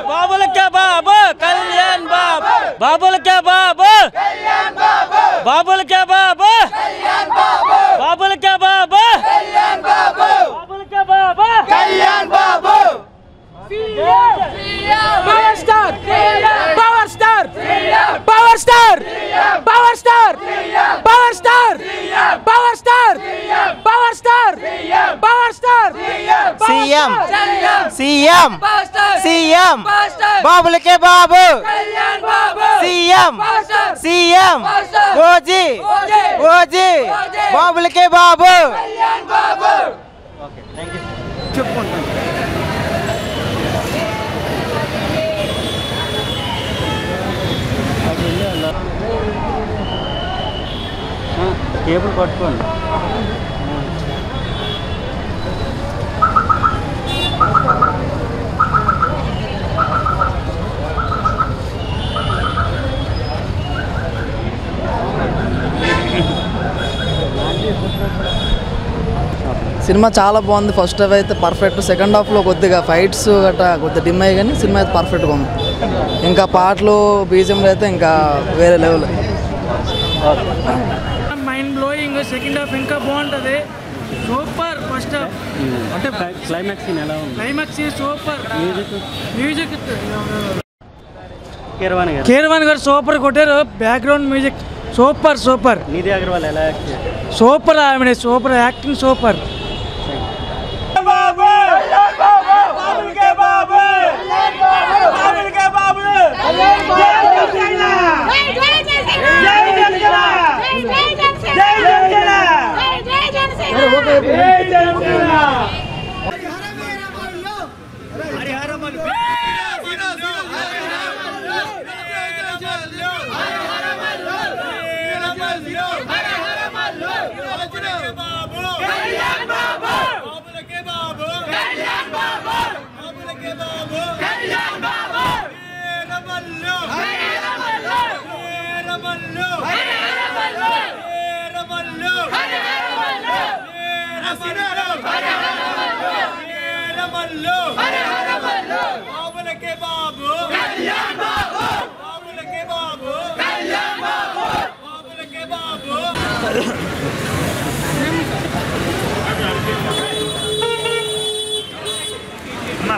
बाबुल के बाबू कल्याण बाबू बाबुल के बाबू बाबुल के बाबू बाबुल के बाबू बाबुल के बाबू Kalyan Babu power star power star power star power star power star power star power star power star CM CM CM बाबुल के बाबू सीएम सीएम ओजी ओजी बाबुल के बाबू ओके थैंक यू కేబుల్ పట్టుకోండి సినిమా చాలా బాగుంది. ఫస్ట్ హాఫ్ అయితే పర్ఫెక్ట్, సెకండ్ హాఫ్లో కొద్దిగా ఫైట్స్ గట్రా కొద్దిగా డిమ్ అయ్యి కానీ సినిమా అయితే పర్ఫెక్ట్గా ఉంది. ఇంకా పాటలు బీజిఎంలు అయితే ఇంకా వేరే level. Mind blowing. Second half ఇంకా బాగుంటుంది. సూపర్. ఫస్ట్ హాఫ్ అంటే క్లైమాక్స్ ఎలా ఉంది? Climax super. Music Keeravani garu super కొట్టారు. Background music super super. Nidhi Agarwal ఎలా యాక్ట్ చేశారు? సూపర్. ఆమె సూపర్ యాక్టింగ్ సూపర్.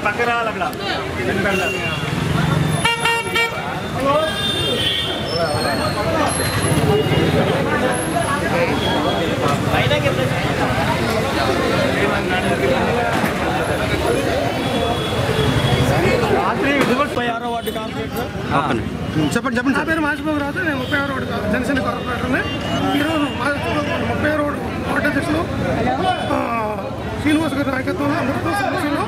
పక్కన అక్కడ చెప్పండి చెప్పండి. నా పేరు మాసిబాబు రాజు. నేను 36 వార్డు జనసేన కార్పొరేటర్ని. ఈరోజు 36 వార్డు అధ్యక్షులు శ్రీనివాస్ గారి నాయకత్వంలో అమృత సమస్యలో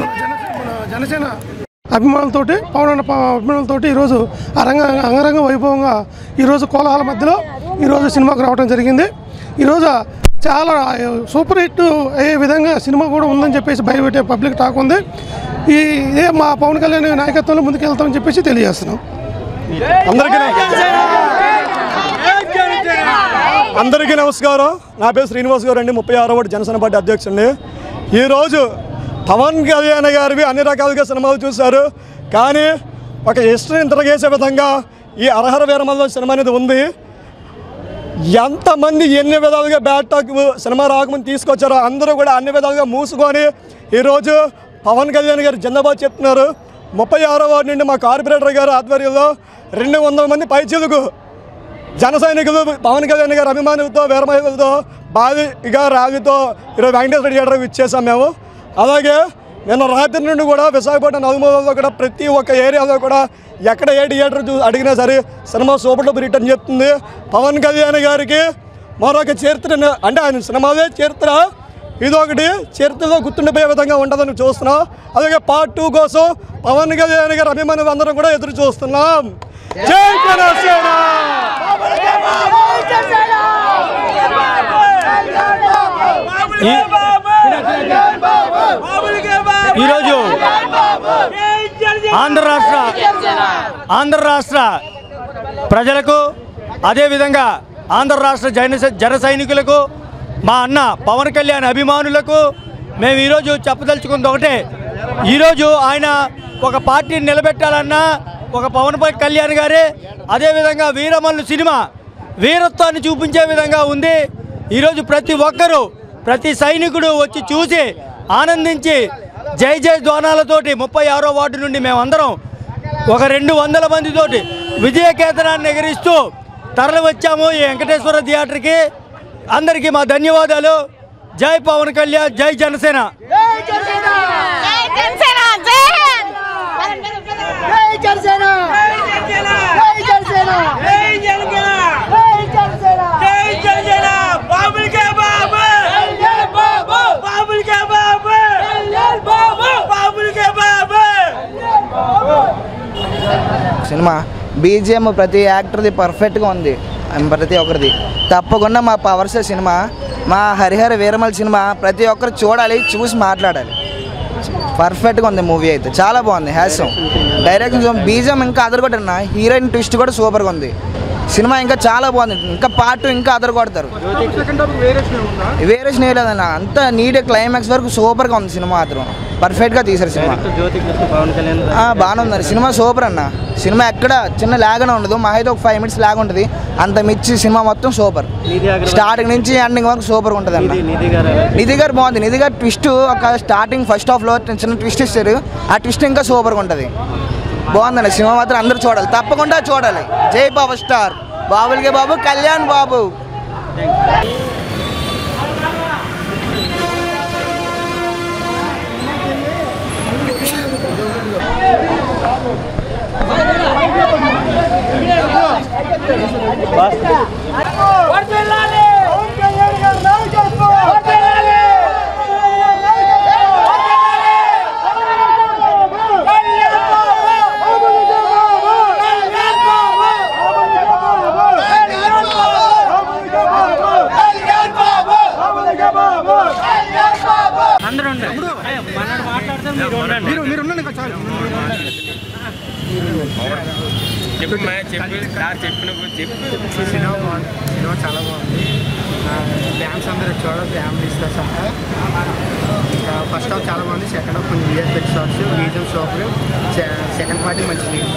మన జనసేన అభిమానులతోటి పవన్ అభిమానులతోటి ఈరోజు అంగరంగ వైభవంగా ఈరోజు కోలాహల మధ్యలో ఈరోజు సినిమాకు రావడం జరిగింది. ఈరోజు చాలా సూపర్ హిట్ అయ్యే విధంగా సినిమా కూడా ఉందని చెప్పేసి బయట పబ్లిక్ టాక్ ఉంది. ఇదే మా పవన్ కళ్యాణ్ నాయకత్వంలో ముందుకెళ్తామని చెప్పేసి తెలియజేస్తున్నాం. అందరికీ నమస్కారం. నా పేరు శ్రీనివాస్ గారు అండి, 36వ వార్డు జనసేన పార్టీ అధ్యక్షుడిని. ఈరోజు పవన్ కళ్యాణ్ గారివి అన్ని రకాలుగా సినిమాలు చూశారు, కానీ ఒక హిస్టరీని తిరగేసే విధంగా ఈ అరహర వీరమల్లం సినిమా అనేది ఉంది. ఎంతమంది ఎన్ని విధాలుగా బ్యాడ్ టాక్ సినిమా రాకముందు తీసుకొచ్చారో అందరూ కూడా అన్ని విధాలుగా మూసుకొని ఈరోజు పవన్ కళ్యాణ్ గారు జిందాబాద్ చెప్తున్నారు. 36వ వార్డు నుండి మా కార్పొరేటర్ గారు ఆధ్వర్యంలో 200 మంది పైచిలుకు జన సైనికులు పవన్ కళ్యాణ్ గారు అభిమానులతో వీరమహిళలతో బావిగా రాగితో ఈరోజు వెంకటేశ్వర థియేటర్కి ఇచ్చేసాం మేము. అలాగే నిన్న రాత్రి నుండి కూడా విశాఖపట్నం నలుమూలలో కూడా ప్రతి ఒక్క ఏరియాలో కూడా ఎక్కడ ఏ థియేటర్ అడిగినా సరే సినిమా సూపర్ డూపర్ హిట్ అని చెప్తుంది. పవన్ కళ్యాణ్ గారికి మరొక చరిత్ర అంటే ఆయన సినిమాలే చరిత్ర, ఇదొకటి చరిత్రలో గుర్తుండిపోయే విధంగా ఉంటుందని చూస్తున్నాం. అలాగే పార్ట్ 2 కోసం పవన్ కళ్యాణ్ గారి అభిమానులు అందరం కూడా ఎదురు చూస్తున్నాం. జై జనసేన. ఈరోజు ఆంధ్ర రాష్ట్ర ప్రజలకు అదేవిధంగా ఆంధ్ర రాష్ట్ర జన సైనికులకు, మా అన్న పవన్ కళ్యాణ్ అభిమానులకు మేము ఈరోజు చెప్పదలుచుకుంది ఒకటే. ఈరోజు ఆయన ఒక పార్టీని నిలబెట్టాలన్నా ఒక పవన్ కళ్యాణ్ గారే. అదేవిధంగా వీరమల్లు సినిమా వీరత్వాన్ని చూపించే విధంగా ఉంది. ఈరోజు ప్రతి ఒక్కరూ, ప్రతి సైనికుడు వచ్చి చూసి ఆనందించి జై జై ధ్వానాలతోటి 36వ వార్డు నుండి మేమందరం ఒక 200 మందితోటి విజయకేతనాన్ని ఎగరిస్తూ తరలి వచ్చాము ఈ వెంకటేశ్వర థియేటర్కి. అందరికీ మా ధన్యవాదాలు. జై పవన్ కళ్యాణ్, జై జనసేన. సినిమా బీజిఎం ప్రతి యాక్టర్ది పర్ఫెక్ట్గా ఉంది, ప్రతి ఒక్కరిది. తప్పకుండా మా పవర్స్ సినిమా, మా హరిహర వీరమల్ సినిమా ప్రతి ఒక్కరు చూడాలి, చూసి మాట్లాడాలి. పర్ఫెక్ట్గా ఉంది మూవీ అయితే, చాలా బాగుంది. హ్యాసం డైరెక్షన్ బీజిఎం ఇంకా అదరగొట్టన్న, హీరోయిన్ ట్విస్ట్ కూడా సూపర్గా ఉంది. సినిమా ఇంకా చాలా బాగుంది. ఇంకా పార్ట్ ఇంకా అదరగొడతారు. వేరియేషన్ లేదన్న, అంత నీట్ క్లైమాక్స్ వరకు సూపర్గా ఉంది. సినిమా మాత్రం పర్ఫెక్ట్గా తీశారు. సినిమా బాగానే ఉంది. సినిమా సూపర్ అన్న. సినిమా ఎక్కడ చిన్న లాగానే ఉండదు, మా అయితే ఒక 5 minutes లాగా ఉంటుంది. అంత మిర్చి సినిమా మొత్తం సూపర్, స్టార్టింగ్ నుంచి ఎండింగ్ వరకు సూపర్ ఉంటుంది అన్న. నిధి గారు బాగుంది. నిధి గారు ట్విస్ట్ ఒక స్టార్టింగ్ ఫస్ట్ హాఫ్లో చిన్న ట్విస్ట్ ఇస్తారు. ఆ ట్విస్ట్ ఇంకా సూపర్గా ఉంటుంది. బాగుందండి సినిమా మాత్రం, అందరూ చూడాలి, తప్పకుండా చూడాలి. జై పవర్ స్టార్ బాబులకే బాబు, కళ్యాణ్ బాబు. సినిమా చాలా బాగుంది. ఫ్యాన్స్ అందరూ చూడాలి, ఫ్యామిలీస్తో సహా. ఇంకా ఫస్ట్ హాఫ్ చాలా బాగుంది, సెకండ్ హాఫ్ కొంచెం విఎఫ్ఎక్స్ షాట్స్, మ్యూజియం షాప్లు, సెకండ్ పార్టీ మంచి లీడ్.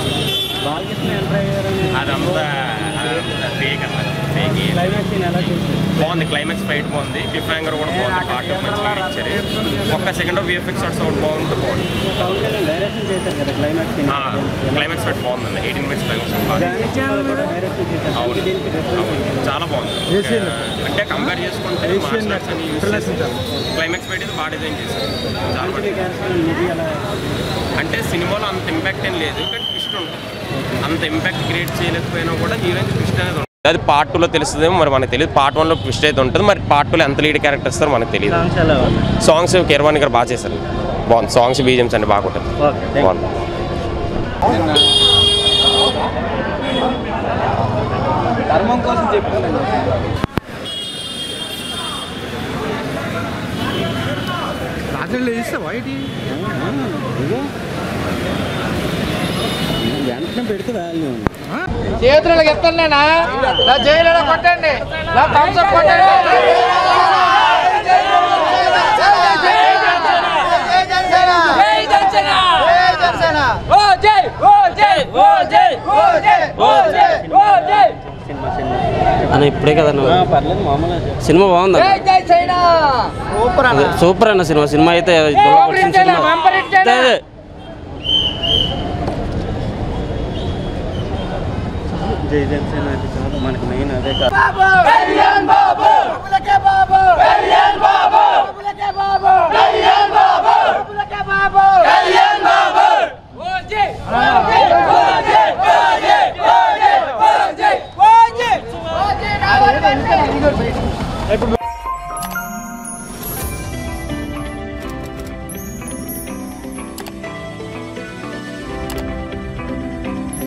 బాగుంది. క్లైమాక్స్ ఫైట్ బాగుంది, క్లిఫ్ హ్యాంగర్ కూడా బాగుంది, పార్ట్ మంచిగా ఇచ్చారు. ఒక్క సెకండ్ ఆఫ్ విఎఫ్ఎక్స్ షాట్స్ ఒకటి బాగుంది. క్లైమాక్స్ ఫైట్ బాగుందండి. 18 minutes క్లైమాక్స్ అవును, చాలా బాగుంది. అంటే కంపేర్ చేసుకుంటే క్లైమాక్స్ ఫైట్ ఇది బాగా డిజైన్ చేశారు. చాలా అంటే సినిమాలో అంత ఇంపాక్ట్ ఏం లేదు, కానీ ట్విస్ట్ ఉంటుంది. అంత ఇంపాక్ట్ క్రియేట్ చేయలేకపోయినా కూడా హీరోయిన్ ట్విస్ట్ అనేది ఉంటుంది. అది పార్ట్ 2లో తెలుస్తుందేమో మరి మనకు తెలియదు. పార్ట్ 1లో ట్విస్ట్ అయితే ఉంటుంది, మరి పార్ట్ 2లో ఎంత లీడ్ క్యారెక్టర్ ఇస్తారో మనకు తెలియదు. సాంగ్స్ కీరవాణి గారు బాగా చేశారు, బాగుంది. సాంగ్స్ బీజిఎమ్స్ అన్ని బాగుంటుంది, బాగుంది. ధర్మం కోసం చెప్తున్నాను. రాత్రిలో ఇస్తావా ఇది వెంటనే పెడితే వాల్యూ. చేతులకు ఎత్తలేనా, నా జైలు కొట్టండి, నా థమ్స్అప్ కొట్టండి. అన్న ఇప్పుడే కదా సినిమా బాగుంది, సూపర్ అన్న సినిమా. సినిమా అయితే జై జనసేన అయితే చాలా మనకి మెయిన్ అదే కాదు. ఇప్పుడు